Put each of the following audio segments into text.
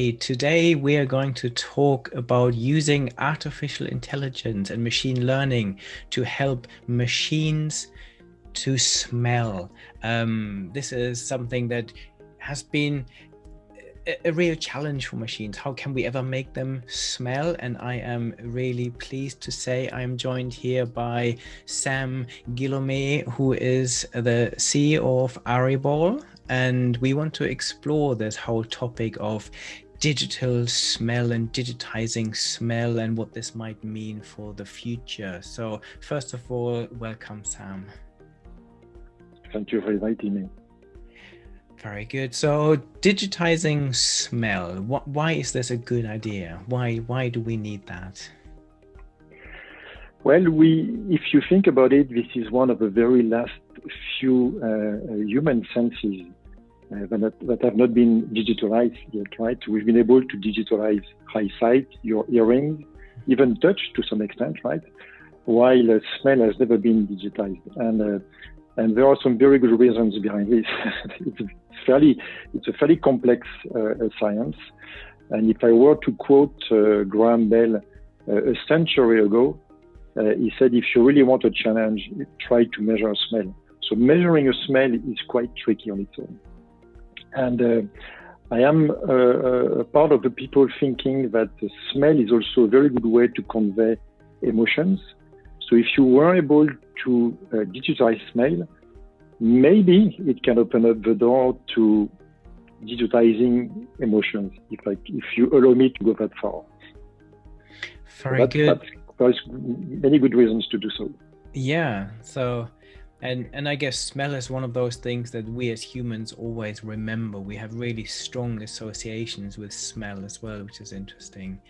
Okay, today we are going to talk about using artificial intelligence and machine learning to help machines to smell. This is something that has been a real challenge for machines. How can we ever make them smell? And I am really pleased to say I'm joined here by Sam Guillaume, who is the CEO of Aribol. And we want to explore this whole topic of digital smell and digitizing smell and what this might mean for the future. So first of all, welcome, Sam. Thank you for inviting me. Very good. So digitizing smell, why is this a good idea? Why do we need that? Well, if you think about it, this is one of the very last few human senses that have not been digitalized yet, right? We've been able to digitalize eyesight, your hearing, even touch to some extent, right? While smell has never been digitized. And there are some very good reasons behind this. It's a fairly complex science. And if I were to quote Graham Bell a century ago, he said, if you really want a challenge, try to measure a smell. So measuring a smell is quite tricky on its own. And I am a part of the people thinking that the smell is also a very good way to convey emotions. So if you were able to digitize smell, maybe it can open up the door to digitizing emotions, if you allow me to go that far. Very good. There's many good reasons to do so. Yeah. So, and I guess smell is one of those things that we as humans always remember. We have really strong associations with smell as well, which is interesting.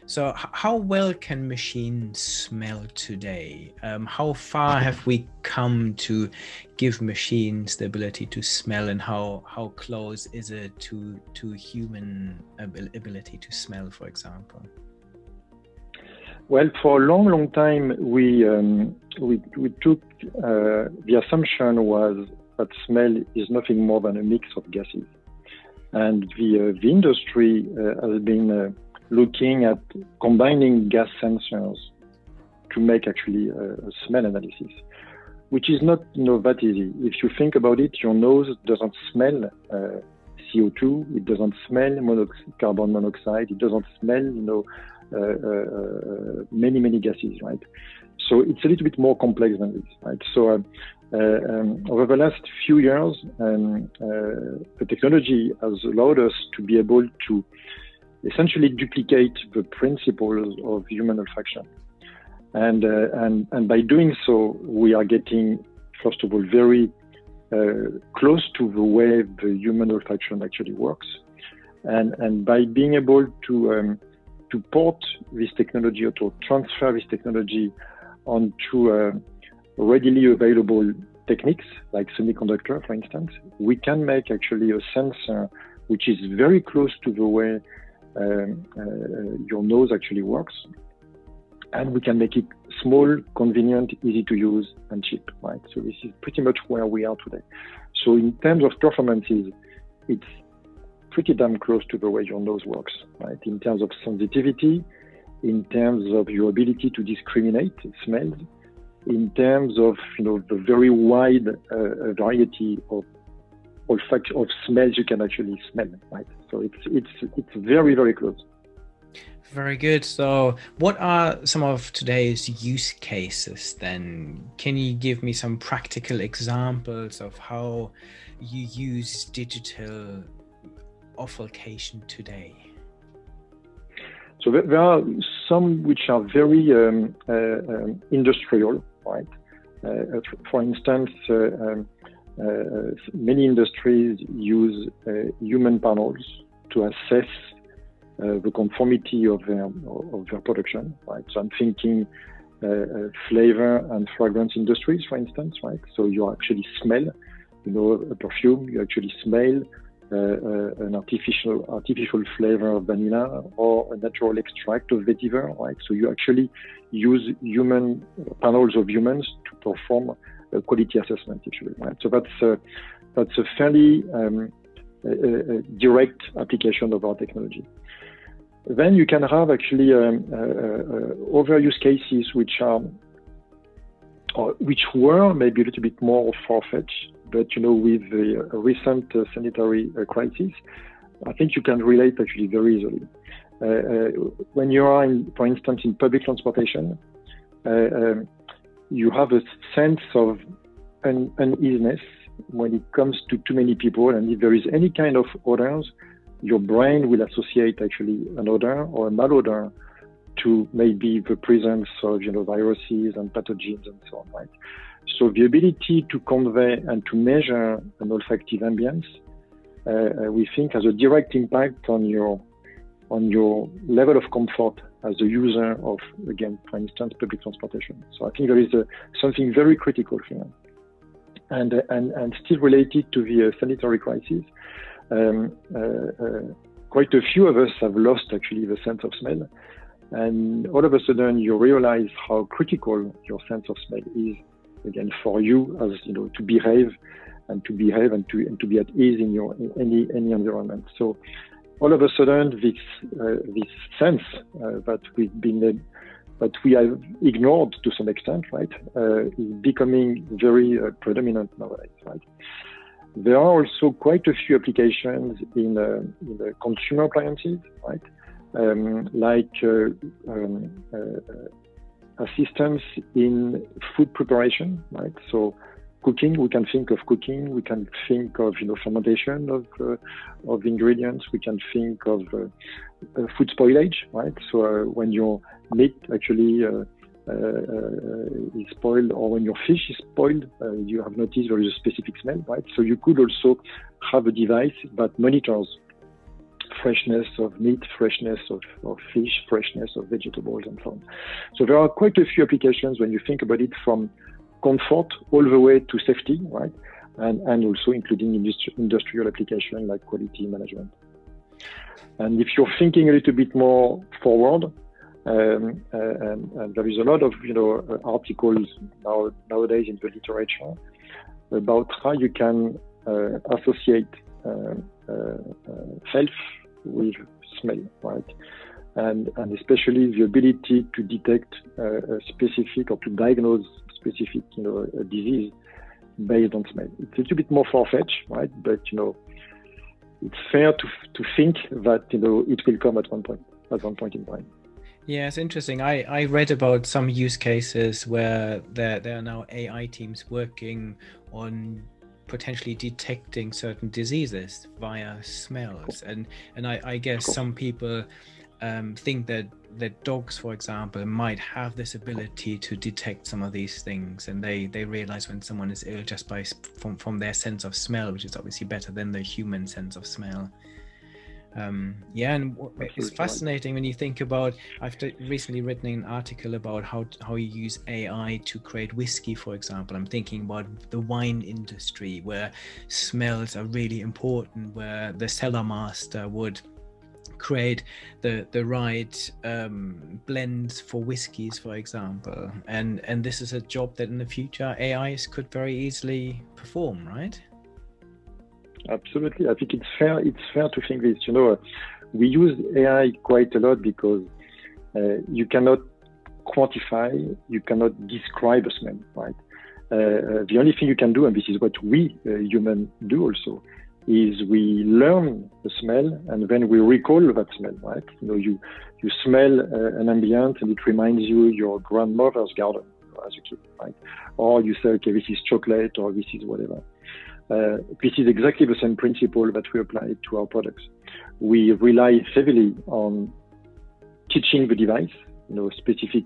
So how well can machines smell today? How far have we come to give machines the ability to smell, and how close is it to human ability to smell, for example? Well, for a long time, we took the assumption was that smell is nothing more than a mix of gases, and the industry has been looking at combining gas sensors to make actually a smell analysis, which is not that easy. If you think about it, your nose doesn't smell CO2, it doesn't smell carbon monoxide, it doesn't smell many gases, right? So it's a little bit more complex than this, right? So over the last few years, the technology has allowed us to be able to essentially duplicate the principles of human olfaction. And by doing so, we are getting, first of all, very close to the way the human olfaction actually works. And by being able to port this technology or to transfer this technology onto readily available techniques like semiconductor, for instance, we can make actually a sensor which is very close to the way your nose actually works, and we can make it small, convenient, easy to use, and cheap, right? So this is pretty much where we are today. So in terms of performances, it's pretty damn close to the way your nose works, right? In terms of sensitivity, in terms of your ability to discriminate smells, in terms of the very wide variety of smells you can actually smell, right? So it's very, very close. Very good. So what are some of today's use cases then? Can you give me some practical examples of how you use digital olfaction today? So there are some which are very industrial, right? For instance, many industries use human panels to assess the conformity of their production, right? So I'm thinking flavor and fragrance industries, for instance, right? So you actually smell, a perfume, you actually smell an artificial flavor of vanilla or a natural extract of vetiver, right? So you actually use panels of humans to perform a quality assessment, if you will, right? So that's a fairly direct application of our technology. Then you can have actually other use cases which were maybe a little bit more far-fetched, but with the recent sanitary crisis, I think you can relate actually very easily. When you are, for instance, in public transportation, you have a sense of uneasiness when it comes to too many people, and if there is any kind of odors, your brain will associate actually an odor or a malodor to maybe the presence of viruses and pathogens and so on, right? So the ability to convey and to measure an olfactive ambience, we think has a direct impact on your level of comfort as a user of, again, for instance, public transportation. So I think there is something very critical here. And still related to the sanitary crisis, quite a few of us have lost actually the sense of smell. And all of a sudden you realize how critical your sense of smell is, again, for you as, to behave and to be at ease in any environment. So all of a sudden this sense that we have ignored to some extent, right, is becoming very predominant nowadays, right? There are also quite a few applications in the consumer appliances, right? Like assistance in food preparation, right? So cooking, we can think of cooking, we can think of fermentation of ingredients, we can think of food spoilage, right? So when your meat actually is spoiled, or when your fish is spoiled, you have noticed there is a specific smell, right? So you could also have a device that monitors freshness of meat, freshness of fish, freshness of vegetables, and so on. So there are quite a few applications when you think about it, from comfort all the way to safety, right? And also including industrial application like quality management. And if you're thinking a little bit more forward, and there is a lot of articles nowadays in the literature about how you can associate health with smell, right? And especially the ability to detect a specific or to diagnose specific a disease based on smell. It's a little bit more far-fetched, right? But it's fair to think that it will come at one point in time. Yeah, it's interesting. I read about some use cases where there are now AI teams working on potentially detecting certain diseases via smells, and I guess some people think that dogs, for example, might have this ability to detect some of these things, and they realize when someone is ill just from their sense of smell, which is obviously better than the human sense of smell. Yeah, and it's fascinating when you think about, I've recently written an article about how you use AI to create whiskey, for example. I'm thinking about the wine industry, where smells are really important, where the cellar master would create the right blends for whiskeys, for example, and this is a job that in the future AIs could very easily perform, right? Absolutely. I think it's fair to think this. We use AI quite a lot because you cannot quantify, you cannot describe a smell, right? The only thing you can do, and this is what we humans do also, is we learn the smell and then we recall that smell, right? You smell an ambient and it reminds you your grandmother's garden as a kid, right? Or you say, okay, this is chocolate, or this is whatever. This is exactly the same principle that we apply to our products. We rely heavily on teaching the device, specific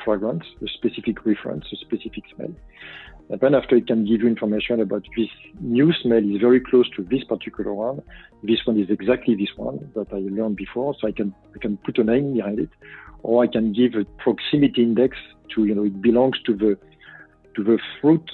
fragrance, a specific reference, a specific smell. And then after, it can give you information about this new smell is very close to this particular one. This one is exactly this one that I learned before. So I can put a name behind it, or I can give a proximity index to, it belongs to the fruit,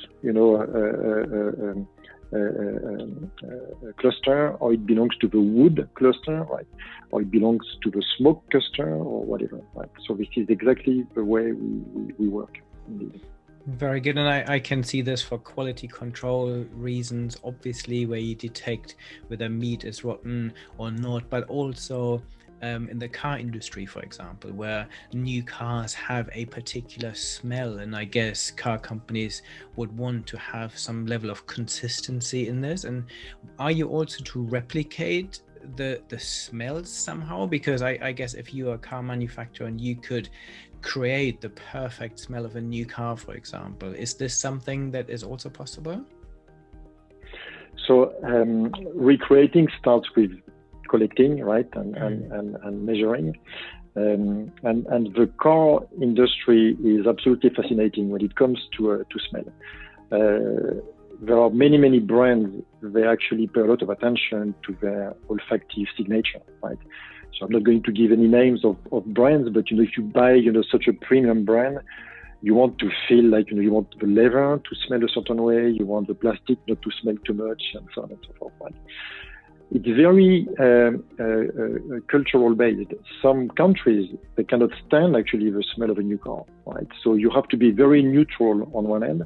cluster, or it belongs to the wood cluster, right? Or it belongs to the smoke cluster, or whatever, right? So this is exactly the way we work, indeed. Very good. And I can see this for quality control reasons, obviously, where you detect whether meat is rotten or not, but also in the car industry, for example, where new cars have a particular smell. And I guess car companies would want to have some level of consistency in this. And are you also to replicate the smells somehow? Because I guess if you are a car manufacturer and you could create the perfect smell of a new car, for example, is this something that is also possible? So recreating starts with collecting, right, and measuring. And the car industry is absolutely fascinating when it comes to smell. There are many brands. They actually pay a lot of attention to their olfactive signature, right? So I'm not going to give any names of brands, but if you buy such a premium brand, you want to feel like you want the leather to smell a certain way, you want the plastic not to smell too much, and so on and so forth. Right? It's very cultural based. Some countries, they cannot stand actually the smell of a new car, right? So you have to be very neutral on one end,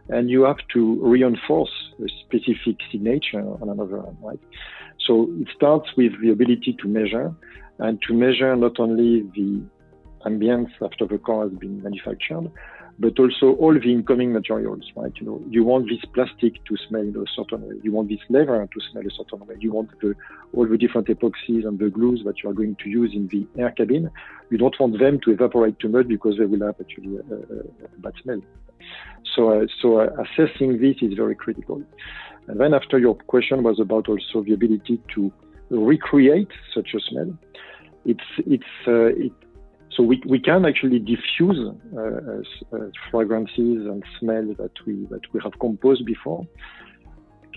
and you have to reinforce a specific signature on another end, right? So it starts with the ability to measure, and to measure not only the ambience after the car has been manufactured, but also all the incoming materials, right? You want this plastic to smell a certain way. You want this leather to smell a certain way. You want all the different epoxies and the glues that you are going to use in the air cabin. You don't want them to evaporate too much because they will have actually a bad smell. So assessing this is very critical. And then after, your question was about also the ability to recreate such a smell. So we can actually diffuse fragrances and smells that we have composed before.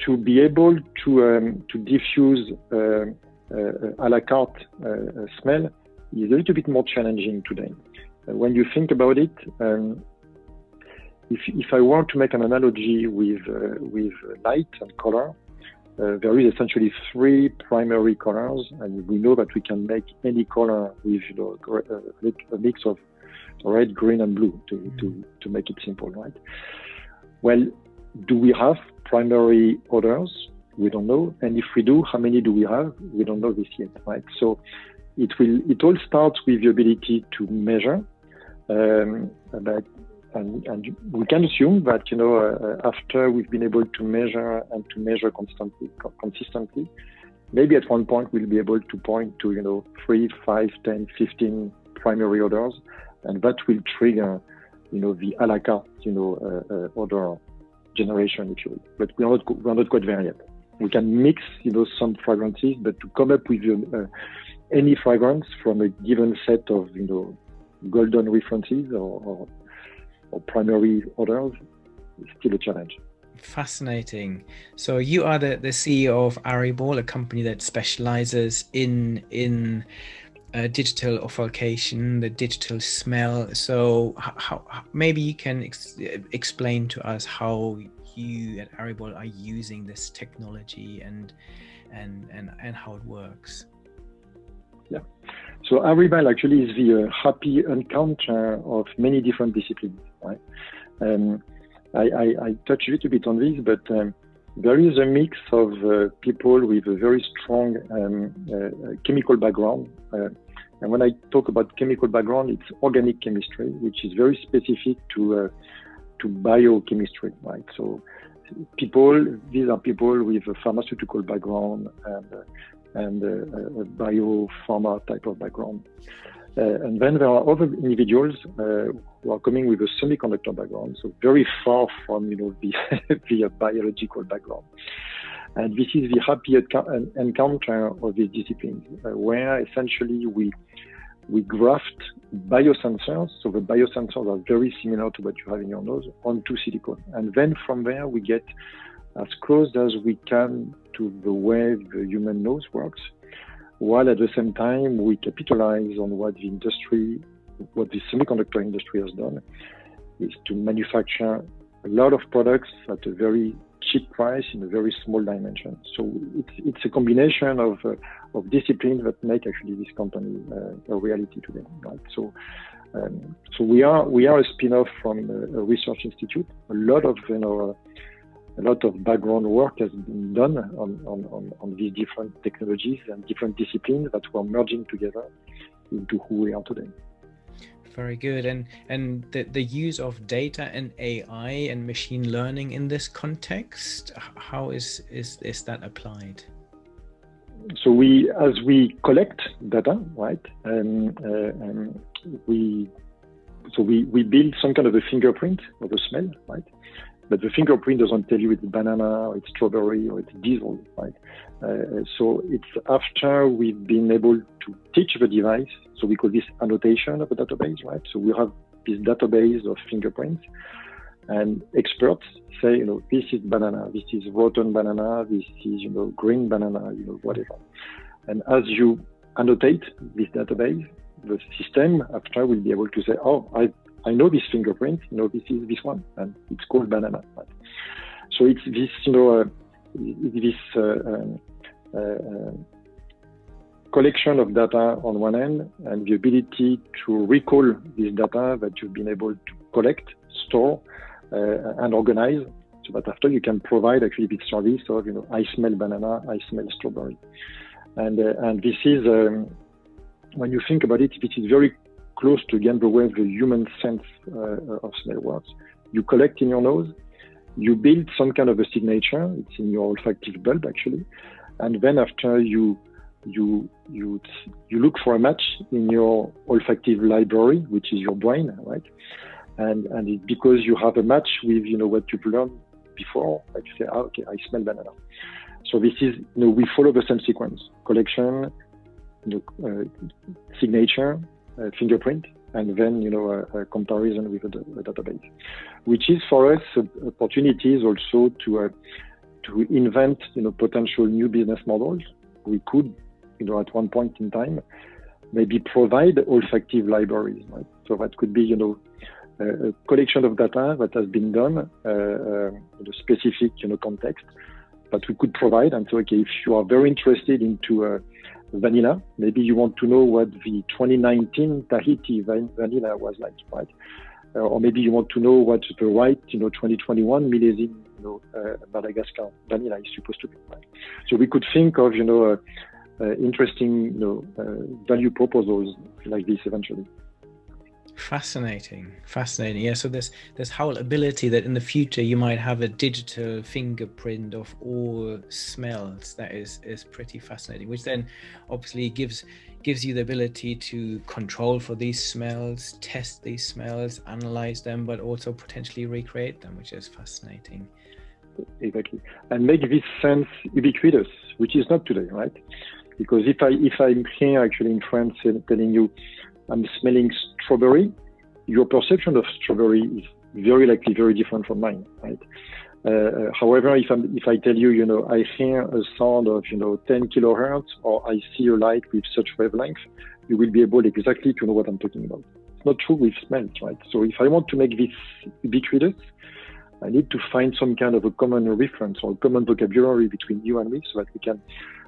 To be able to diffuse a la carte smell is a little bit more challenging today. When you think about it, if I want to make an analogy with light and color, there is essentially three primary colors, and we know that we can make any color with a mix of red, green, and blue to make it simple, right? Well, do we have primary odors? We don't know, and if we do, how many do we have? We don't know this yet, right? So it all starts with the ability to measure, and we can assume that after we've been able to measure and to measure consistently, maybe at one point we'll be able to point to 3, 5, 10, 15 primary odors, and that will trigger the a la carte odor generation, if you will. But we're not quite there yet. We can mix some fragrances, but to come up with any fragrance from a given set of golden references or primary odors is still a challenge. Fascinating. So you are the CEO of Aribol, a company that specializes in digital olfaction, the digital smell. So how maybe you can explain to us how you at Aribol are using this technology and how it works. Yeah. So Aribol actually is the happy encounter of many different disciplines, right? I touched a little bit on this, but there is a mix of people with a very strong chemical background. And when I talk about chemical background, it's organic chemistry, which is very specific to biochemistry, right? So these are people with a pharmaceutical background and a biopharma type of background. And then there are other individuals who are coming with a semiconductor background, so very far from the biological background. And this is the happy encounter of these disciplines, where essentially we graft biosensors. So the biosensors are very similar to what you have in your nose onto silicone, and then from there we get as close as we can to the way the human nose works, while at the same time we capitalize on what the semiconductor industry has done, is to manufacture a lot of products at a very cheap price in a very small dimension. So it's a combination of disciplines that make actually this company a reality today, right? So So we are a spin-off from a research institute. A lot of background work has been done on these different technologies and different disciplines that we're merging together into who we are today. Very good. And the use of data and AI and machine learning in this context, how is that applied? So as we collect data, right, we build some kind of a fingerprint of a smell, right? But the fingerprint doesn't tell you it's banana or it's strawberry or it's diesel, right? So it's after we've been able to teach the device. So we call this annotation of a database, right? So we have this database of fingerprints, and experts say, this is banana, this is rotten banana, this is, green banana, whatever. And as you annotate this database, the system after will be able to say, oh, I know this fingerprint, this is this one, and it's called banana. Right? So it's this, collection of data on one end, and the ability to recall this data that you've been able to collect, store, and organize, so that after you can provide actually this service of, I smell banana, I smell strawberry. And this is, when you think about it, this is very close to, again, the way the human sense of smell works. You collect in your nose, you build some kind of a signature, it's in your olfactive bulb actually, and then after you look for a match in your olfactive library, which is your brain, right? And it's because you have a match with, what you've learned before, like you say, okay, I smell banana. So this is, we follow the same sequence: collection, signature, fingerprint, and then, a comparison with the database, which is for us opportunities also to invent, potential new business models. We could, at one point in time, maybe provide olfactive libraries, right? So that could be, a collection of data that has been done in a specific, context, but we could provide. And so, okay, if you are very interested into vanilla, maybe you want to know what the 2019 Tahiti vanilla was like, right? Or maybe you want to know what the right, 2021 millésime, Madagascar vanilla is supposed to be, right? So we could think of, interesting, value proposals like this eventually. Fascinating. Yeah, so there's whole ability that in the future you might have a digital fingerprint of all smells. That is pretty fascinating, which then obviously gives you the ability to control for these smells, test these smells, analyze them, but also potentially recreate them, which is fascinating. Exactly. And make this sense ubiquitous, which is not today, right? Because if I'm here actually in France telling you I'm smelling strawberry, your perception of strawberry is very likely very different from mine, right? However, if I tell you, I hear a sound of, 10 kilohertz, or I see a light with such wavelength, you will be able exactly to know what I'm talking about. It's not true with smells, right? So if I want to make this ubiquitous, I need to find some kind of a common reference or common vocabulary between you and me, so that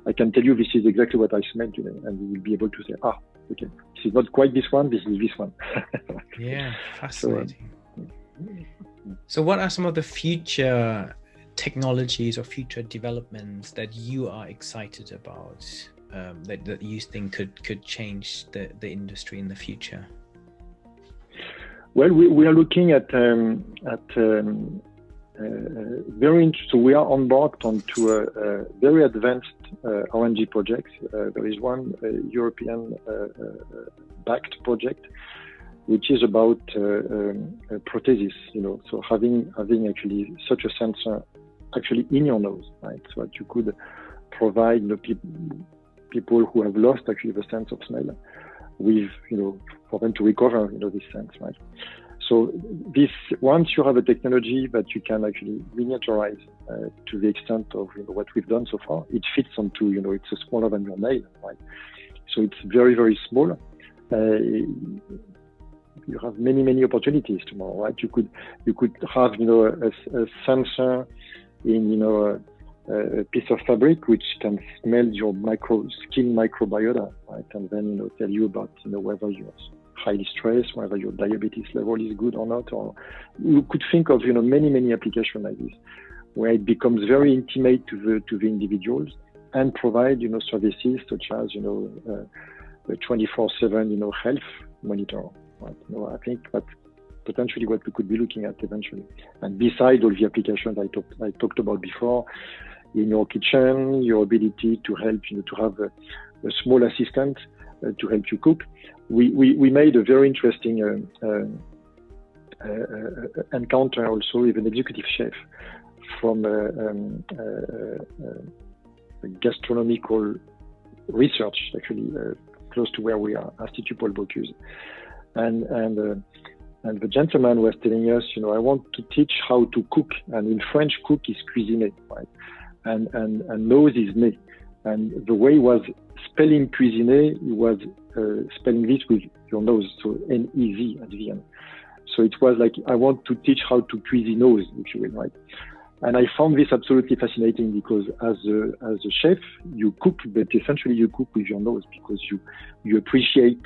I can tell you this is exactly what I smell today, and we will be able to say, okay, this is not quite this one, this is this one. Yeah, fascinating. So what are some of the future technologies or future developments that you are excited about, that you think could change the industry in the future? Well, we are looking at so we are embarked onto a very advanced R&D projects. There is one European backed project, which is about prosthesis. So having actually such a sensor actually in your nose, right? So that you could provide people who have lost actually the sense of smell with, for them to recover, this sense, right? So this, once you have a technology that you can actually miniaturize to the extent of what we've done so far, it fits onto, it's smaller than your nail, right? So it's very, very small. You have many opportunities tomorrow, right? You could have, a sensor in, a piece of fabric which can smell your skin microbiota, right? And then, tell you about, whether highly stressed, whether your diabetes level is good or not, or you could think of many applications like this, where it becomes very intimate to the individuals and provide services such as the 24/7 health monitor. Right? I think that's potentially what we could be looking at eventually. And beside all the applications I talked about before, in your kitchen, your ability to help to have a small assistant to help you cook. We made a very interesting encounter also with an executive chef from gastronomical research, actually close to where we are, Institut Paul Bocuse, and the gentleman was telling us, I want to teach how to cook, and in French, cook is cuisiner, right? And nose is nez, and the way he was spelling cuisiner, he was spelling this with your nose, so N-E-Z at the end. So it was like, I want to teach how to cuisinose, if you will, right? And I found this absolutely fascinating because as a chef, you cook, but essentially you cook with your nose because you appreciate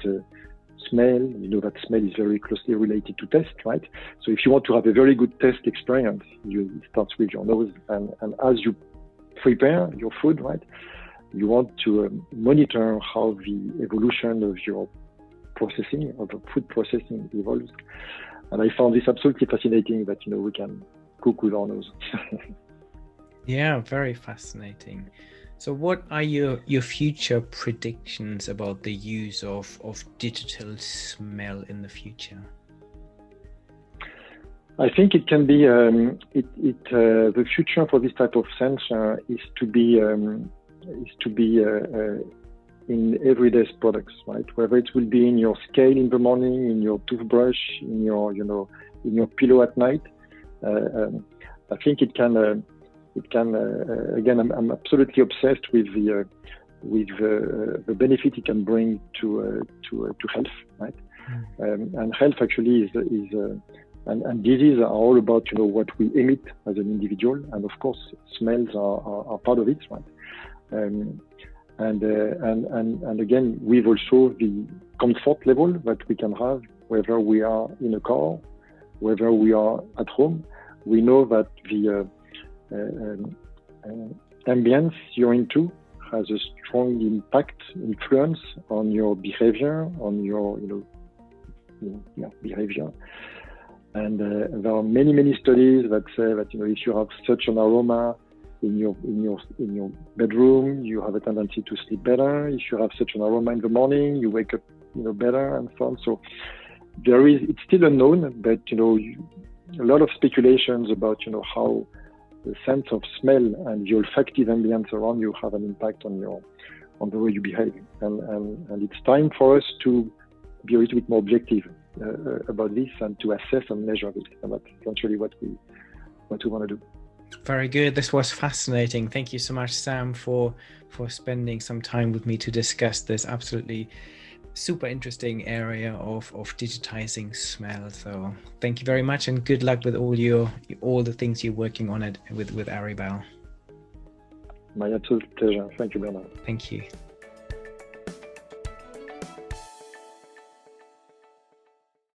smell. That smell is very closely related to taste, right? So if you want to have a very good taste experience, you start with your nose. And as you prepare your food, right, you want to monitor how the evolution of your processing, of the food processing evolves. And I found this absolutely fascinating that, we can cook with our nose. Yeah, very fascinating. So what are your future predictions about the use of digital smell in the future? I think it can be, the future for this type of sensor is to be in everyday products, right? Whether it will be in your scale in the morning, in your toothbrush, in your, in your pillow at night. I think it can again, I'm absolutely obsessed with the benefit it can bring to health, right? And health actually is and disease are all about what we emit as an individual, and of course smells are part of it, right? And again, we've also the comfort level that we can have, whether we are in a car, whether we are at home. We know that the ambience you're into has a strong influence on your behavior, on your behavior. And there are many studies that say that if you have such an aroma in your bedroom, you have a tendency to sleep better. If you have such an aroma in the morning, you wake up better, and so on. So it's still unknown, but a lot of speculations about how the sense of smell and the olfactive ambience around you have an impact on the way you behave, and it's time for us to be a little bit more objective about this and to assess and measure this, and that's essentially what we want to do. Very good. This was fascinating. Thank you so much, Sam, for spending some time with me to discuss this absolutely super interesting area of digitizing smell. So thank you very much, and good luck with all the things you're working on with Aribal. My absolute pleasure. Thank you, Bernard. Thank you.